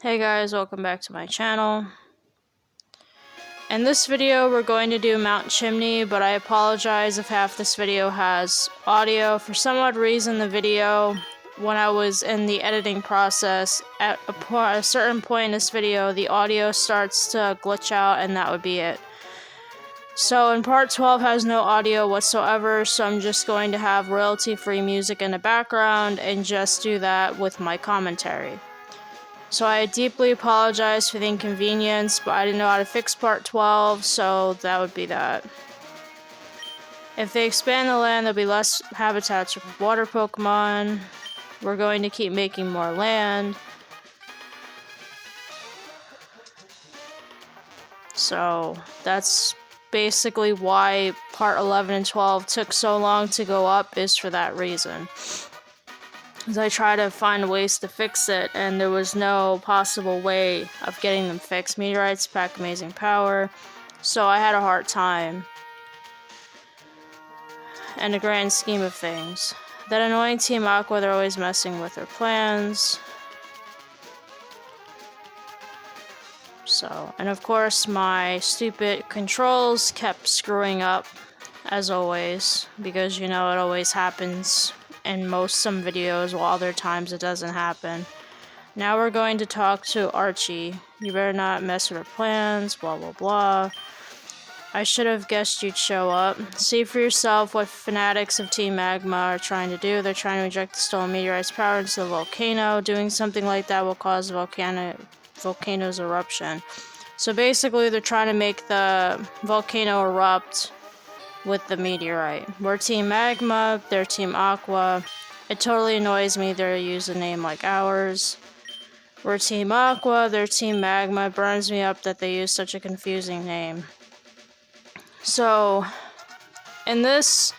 Hey guys, welcome back to my channel. In this video, we're going to do Mount Chimney, but I apologize if half this video has audio. For some odd reason, the video, when I was in the editing process, at a certain point in this video, the audio starts to glitch out, and that would be it. So in part 12 has no audio whatsoever, so I'm just going to have royalty-free music in the background and just do that with my commentary. So I deeply apologize for the inconvenience, but I didn't know how to fix part 12, so that would be that. If they expand the land, there'll be less habitats for water Pokemon. We're going to keep making more land. So that's basically why part 11 and 12 took so long to go up, is for that reason. As I tried to find ways to fix it, and there was no possible way of getting them fixed. Meteorites pack amazing power, so I had a hard time in the grand scheme of things. That annoying Team Aqua, they're always messing with their plans. So, and of course my stupid controls kept screwing up, as always, because you know it always happens in some videos, while other times it doesn't happen. Now we're going to talk to Archie. You better not mess with her plans, blah blah blah. I should have guessed you'd show up. See for yourself what fanatics of Team Magma are trying to do. They're trying to inject the stolen meteorite's power into the volcano. Doing something like that will cause the volcano's eruption. So basically they're trying to make the volcano erupt with the meteorite. We're Team Magma, they're Team Aqua. It totally annoys me they're using a name like ours. We're Team Aqua, they're Team Magma. It burns me up that they use such a confusing name. So, in this,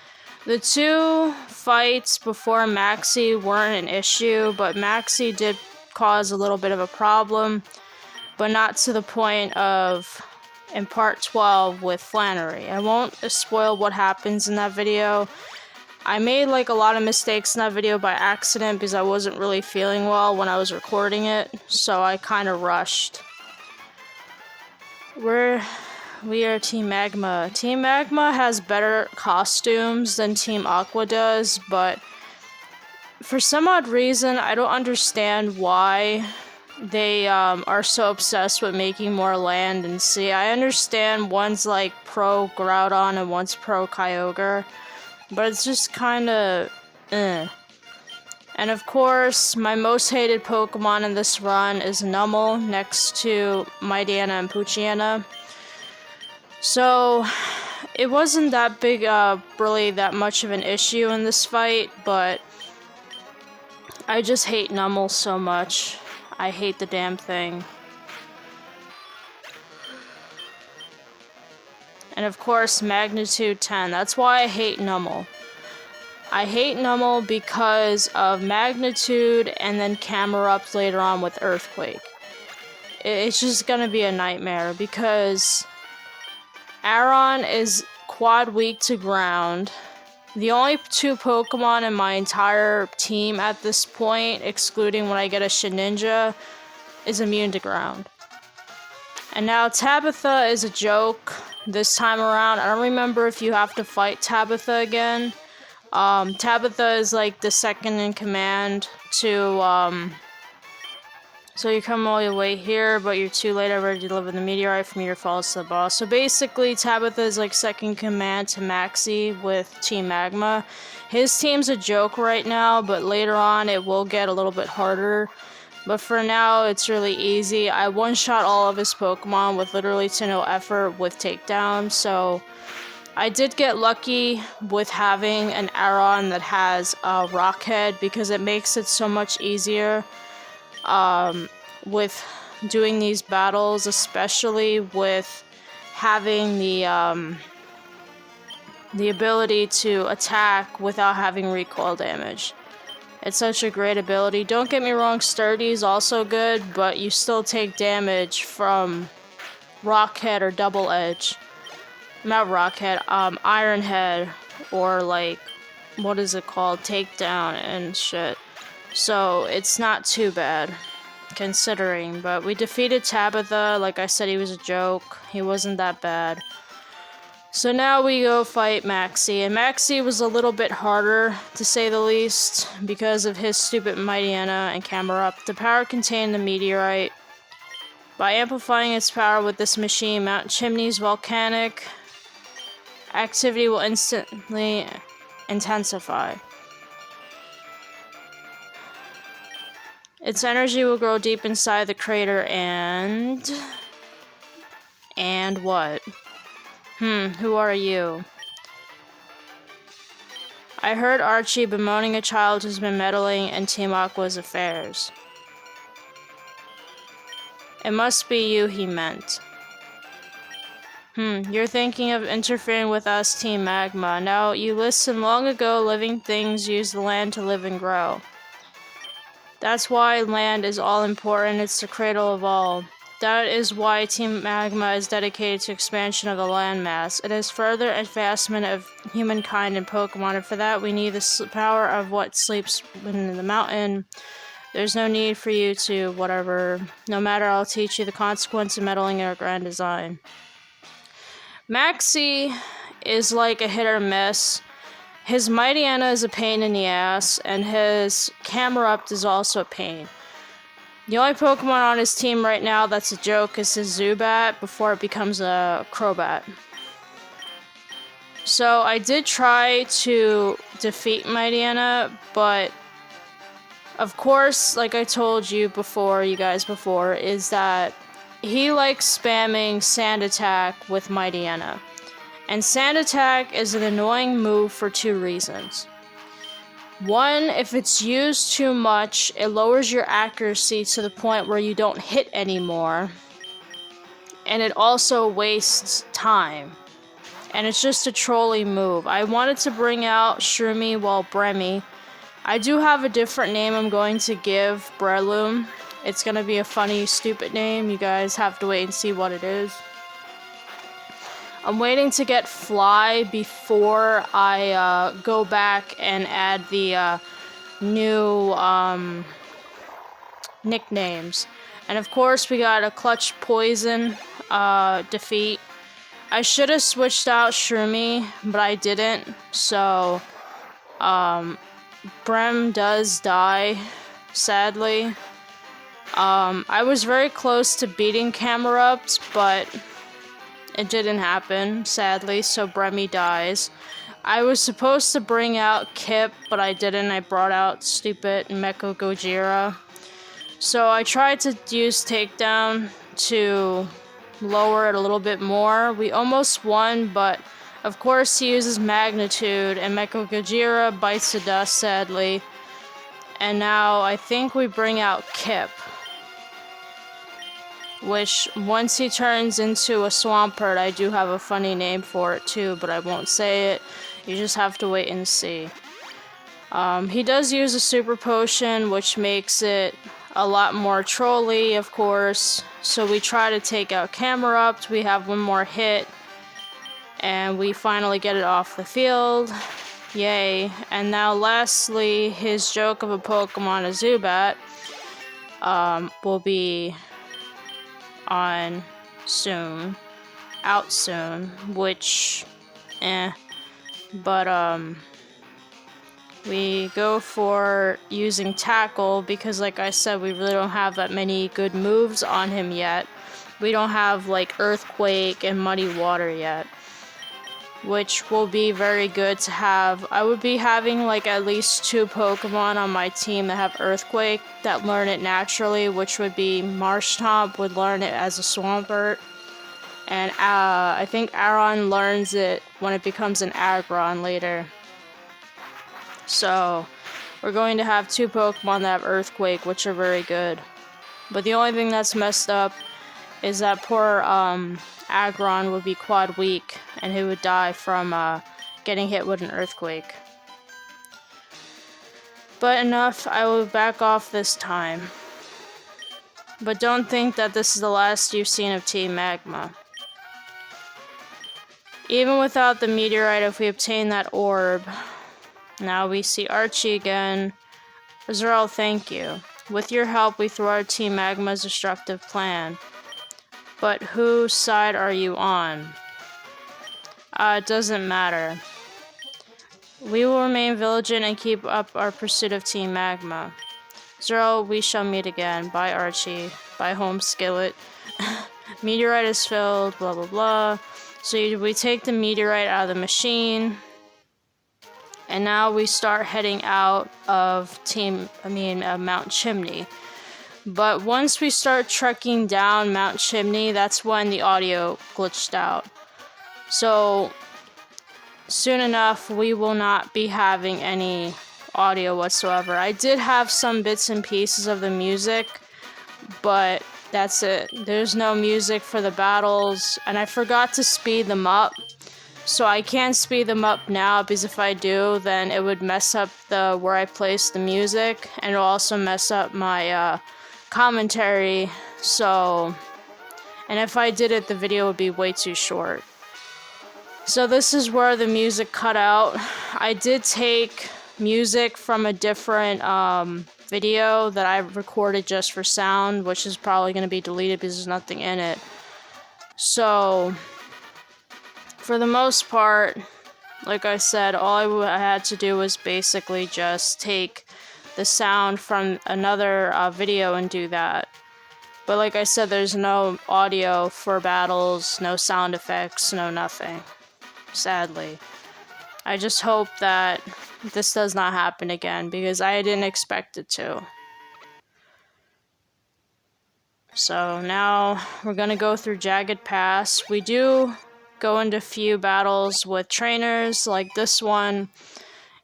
the two fights before Maxie weren't an issue, but Maxie did cause a little bit of a problem, but not to the point of in part 12 with Flannery. I won't spoil what happens in that video. I made like a lot of mistakes in that video by accident because I wasn't really feeling well when I was recording it, so I kind of rushed. We are Team Magma. Team Magma has better costumes than Team Aqua does, but for some odd reason, I don't understand why they are so obsessed with making more land and sea. I understand one's like pro Groudon and one's pro Kyogre, but it's just kind of And of course, my most hated Pokemon in this run is Numel, next to Mightyena and Poochyena. So, it wasn't that big, really that much of an issue in this fight, but I just hate Numel so much. I hate the damn thing. And of course, Magnitude 10. That's why I hate Numel. I hate Numel because of Magnitude and then Camerupt later on with Earthquake. It's just gonna be a nightmare because Aron is quad weak to ground. The only two Pokemon in my entire team at this point, excluding when I get a Shedinja, is immune to ground. And now Tabitha is a joke this time around. I don't remember if you have to fight Tabitha again. Tabitha is like the second in command to, so you come all the way here, but you're too late. I already delivered the meteorite from your falls to the boss. So basically, Tabitha is like second in command to Maxie with Team Magma. His team's a joke right now, but later on it will get a little bit harder. But for now, it's really easy. I one-shot all of his Pokemon with literally to no effort with takedown, so I did get lucky with having an Aron that has a Rock Head because it makes it so much easier with doing these battles, especially with having the ability to attack without having recoil damage. It's such a great ability. Don't get me wrong, Sturdy is also good, but you still take damage from Rock Head or Double Edge. Not Rock Head, Iron Head, or like, what is it called? Takedown and shit. So, it's not too bad. considering. But we defeated Tabitha. Like I said, he was a joke. He wasn't that bad. So now we go fight Maxie, and Maxie was a little bit harder, to say the least, because of his stupid Mighty Anna and Camera Up. The power contained the meteorite. By amplifying its power with this machine, Mount Chimney's volcanic activity will instantly intensify. Its energy will grow deep inside the crater and what? Who are you? I heard Archie bemoaning a child who's been meddling in Team Aqua's affairs. It must be you he meant. You're thinking of interfering with us, Team Magma. Now, you listened long ago, living things use the land to live and grow. That's why land is all important, it's the cradle of all. That is why Team Magma is dedicated to expansion of the landmass. It is further advancement of humankind and Pokemon, and for that we need the power of what sleeps within the mountain. There's no need for you to whatever. No matter, I'll teach you the consequence of meddling in our grand design. Maxie is like a hit or miss. His Mighty Anna is a pain in the ass, and his Camera Up is also a pain. The only Pokemon on his team right now that's a joke is his Zubat before it becomes a Crobat. So I did try to defeat Mighty Anna, but of course, like I told you guys before, is that he likes spamming Sand Attack with Mighty Anna. And Sand Attack is an annoying move for two reasons. One, if it's used too much, it lowers your accuracy to the point where you don't hit anymore. And it also wastes time. And it's just a trolly move. I wanted to bring out Shroomy, well, Bremy. I do have a different name I'm going to give Breloom. It's going to be a funny, stupid name. You guys have to wait and see what it is. I'm waiting to get Fly before I go back and add the new nicknames. And of course, we got a Clutch Poison defeat. I should have switched out Shroomy, but I didn't. So, Brem does die, sadly. I was very close to beating Camera Ups, but it didn't happen, sadly, so Bremy dies. I was supposed to bring out Kip, but I didn't. I brought out stupid Mecha Gojira. So I tried to use Takedown to lower it a little bit more. We almost won, but of course he uses Magnitude, and Mecha Gojira bites the dust, sadly. And now I think we bring out Kip, which, once he turns into a Swampert, I do have a funny name for it too, but I won't say it. You just have to wait and see. He does use a Super Potion, which makes it a lot more trolly, of course. So we try to take out Camera Up. We have one more hit, and we finally get it off the field. Yay. And now lastly, his joke of a Pokemon, a Zubat, will be out soon, which, but, we go for using Tackle, because like I said, we really don't have that many good moves on him yet. We don't have, like, Earthquake and Muddy Water yet, which will be very good to have. I would be having, like, at least 2 Pokemon on my team that have Earthquake that learn it naturally, which would be Marshtomp would learn it as a Swampert, and I think Aron learns it when it becomes an Aggron later. So we're going to have 2 Pokemon that have Earthquake, which are very good. But the only thing that's messed up is that poor Aggron would be quad weak, and he would die from getting hit with an Earthquake. But enough, I will back off this time. But don't think that this is the last you've seen of Team Magma. Even without the meteorite, if we obtain that orb, now we see Archie again. Azrael, thank you. With your help, we thwart Team Magma's destructive plan. But whose side are you on? It doesn't matter. We will remain vigilant and keep up our pursuit of Team Magma. Zero, we shall meet again. Bye, Archie. Bye, Home Skillet. Meteorite is filled, blah blah blah. So we take the meteorite out of the machine. And now we start heading out of Mount Chimney. But once we start trekking down Mount Chimney, that's when the audio glitched out. So soon enough, we will not be having any audio whatsoever. I did have some bits and pieces of the music, but that's it. There's no music for the battles, and I forgot to speed them up. So I can't speed them up now, because if I do, then it would mess up where I place the music, and it'll also mess up my commentary. So, and if I did it, the video would be way too short. So this is where the music cut out. I did take music from a different video that I recorded just for sound, which is probably going to be deleted because there's nothing in it. So for the most part, like I said, all I had to do was basically just take the sound from another video and do that. But like I said, there's no audio for battles, no sound effects, no nothing. Sadly. I just hope that this does not happen again, because I didn't expect it to. So now we're gonna go through Jagged Pass. We do go into a few battles with trainers, like this one.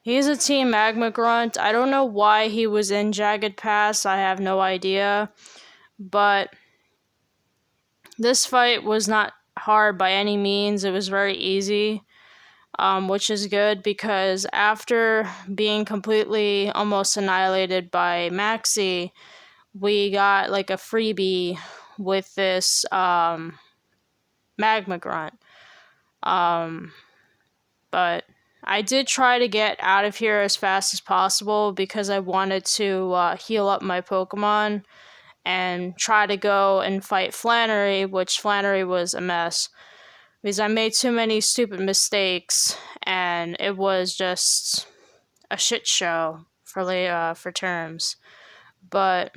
He's a Team Magma Grunt. I don't know why he was in Jagged Pass, I have no idea. But this fight was not hard by any means, it was very easy. Which is good, because after being completely almost annihilated by Maxi, we got like a freebie with this Magma Grunt. But I did try to get out of here as fast as possible, because I wanted to heal up my Pokemon and try to go and fight Flannery, which Flannery was a mess. Because I made too many stupid mistakes, and it was just a shit show for terms. But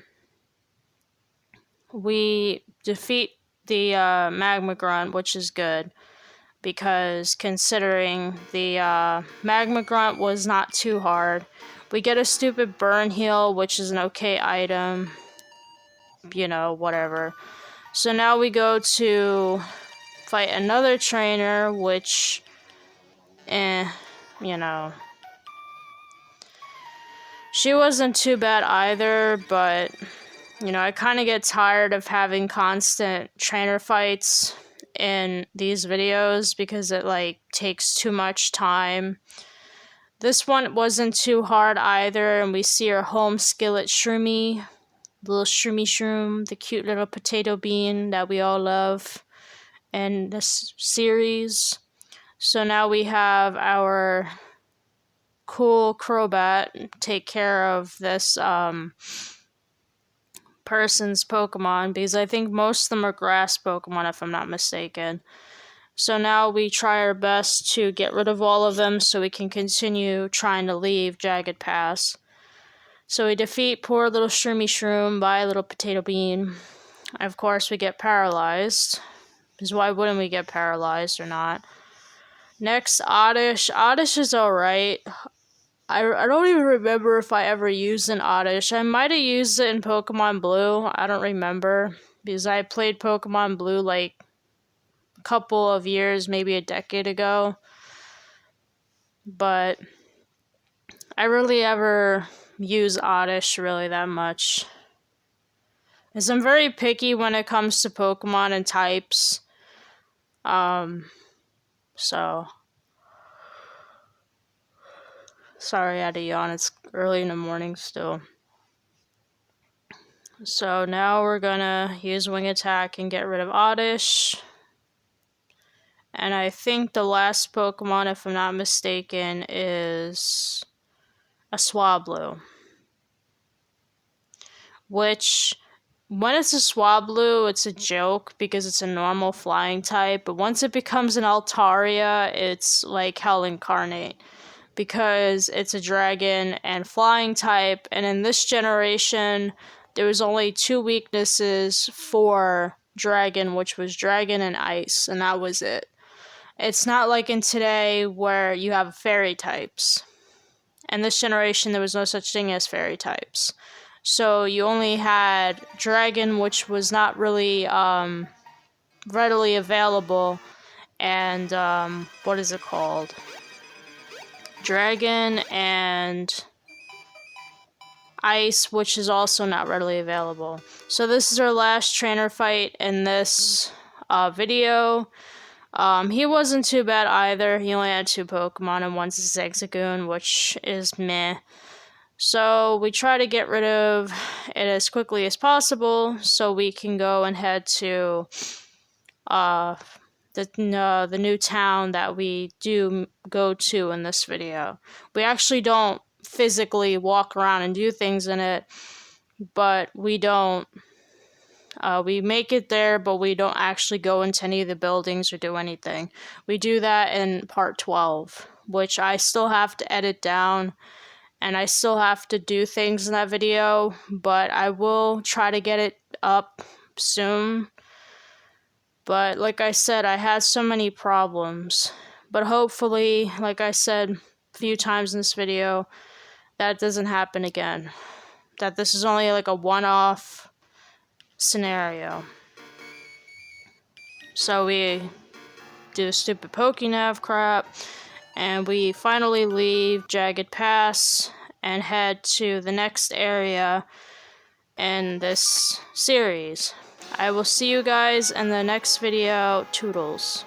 we defeat the Magma Grunt, which is good, because considering the Magma Grunt was not too hard. We get a stupid Burn Heal, which is an okay item. You know, whatever. So now we go to fight another trainer, which, you know, she wasn't too bad either, but, you know, I kind of get tired of having constant trainer fights in these videos, because it, like, takes too much time. This one wasn't too hard either, and we see our Home Skillet Shroomy, little Shroomy Shroom, the cute little potato bean that we all love in this series. So now we have our cool Crobat take care of this person's Pokemon, because I think most of them are grass Pokemon, if I'm not mistaken. So now we try our best to get rid of all of them so we can continue trying to leave Jagged Pass. So we defeat poor little Shroomy Shroom by a little potato bean. Of course, we get paralyzed, because why wouldn't we get paralyzed or not? Next, Oddish. Oddish is alright. I don't even remember if I ever used an Oddish. I might have used it in Pokemon Blue. I don't remember, because I played Pokemon Blue like a couple of years, maybe a decade ago. But I rarely ever use Oddish really that much, because I'm very picky when it comes to Pokemon and types. So sorry I had to yawn, it's early in the morning still. So now we're gonna use Wing Attack and get rid of Oddish. And I think the last Pokemon, if I'm not mistaken, is a Swablu. which when it's a Swablu, it's a joke because it's a normal flying type, but once it becomes an Altaria, it's like hell incarnate because it's a dragon and flying type, and in this generation, there was only 2 weaknesses for dragon, which was dragon and ice, and that was it. It's not like in today where you have fairy types. In this generation, there was no such thing as fairy types. So you only had dragon, which was not really readily available, and what is it called? Dragon and ice, which is also not readily available. So this is our last trainer fight in this video. He wasn't too bad either. He only had 2 Pokemon and one's a Zigzagoon, which is meh. So we try to get rid of it as quickly as possible so we can go and head to the new town that we do go to in this video. We actually don't physically walk around and do things in it, but we don't. We make it there, but we don't actually go into any of the buildings or do anything. We do that in part 12, which I still have to edit down, and I still have to do things in that video, but I will try to get it up soon. But like I said, I had so many problems. But hopefully, like I said a few times in this video, that doesn't happen again. That this is only like a one-off scenario. So we do the stupid Pokénav crap, and we finally leave Jagged Pass and head to the next area in this series. I will see you guys in the next video. Toodles.